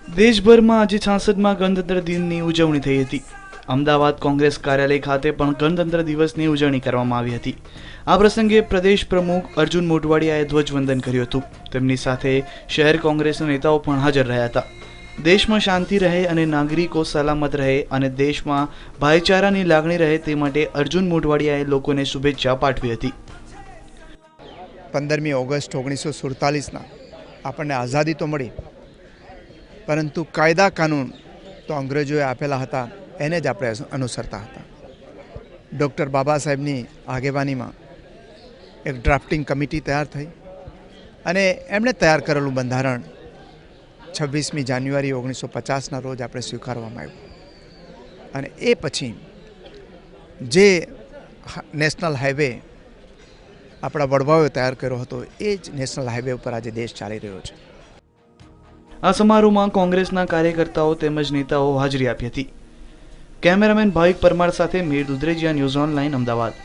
દેશભરમાં આજે 66મા ગણતંત્ર દિનની ઉજવણી થઈ હતી। અમદાવાદ કોંગ્રેસ કાર્યાલય ખાતે પણ ગણતંત્ર દિવસની ઉજવણી કરવામાં આવી હતી। આ પ્રસંગે પ્રદેશ પ્રમુખ અર્જુન મોઢવાડિયાએ ધ્વજવંદન કર્યું હતું। તેમની સાથે શહેર કોંગ્રેસના નેતાઓ પણ હાજર રહ્યા હતા। દેશમાં શાંતિ રહે અને નાગરિકો સલામત રહે અને દેશમાં ભાઈચારાની લાગણી રહે તે માટે અર્જુન મોઢવાડિયાએ લોકોને શુભેચ્છા પાઠવી હતી। 15મી ઓગસ્ટ 1947ના આપણને આઝાદી તો મળી, પરંતુ કાયદા કાનૂન તો અંગ્રેજોએ આપેલા હતા, એને જ આપણે અનુસરતા હતા। ડૉક્ટર બાબા સાહેબની આગેવાનીમાં એક ડ્રાફ્ટિંગ કમિટી તૈયાર થઈ અને એમણે તૈયાર કરેલું બંધારણ 26મી જાન્યુઆરી 1950ના રોજ આપણે સ્વીકારવામાં આવ્યું। અને એ પછી જે નેશનલ હાઈવે આપણા વડવાઓએ તૈયાર કર્યો હતો, એ જ નેશનલ હાઈવે ઉપર આજે દેશ ચાલી રહ્યો છે। આ સમારોહમાં કોંગ્રેસના કાર્યકર્તાઓ તેમજ નેતાઓ હાજરી આપી હતી। કેમેરામેન ભાવિક પરમાર સાથે મીર દુધરેજિયા, ન્યૂઝ ઓનલાઇન, અમદાવાદ।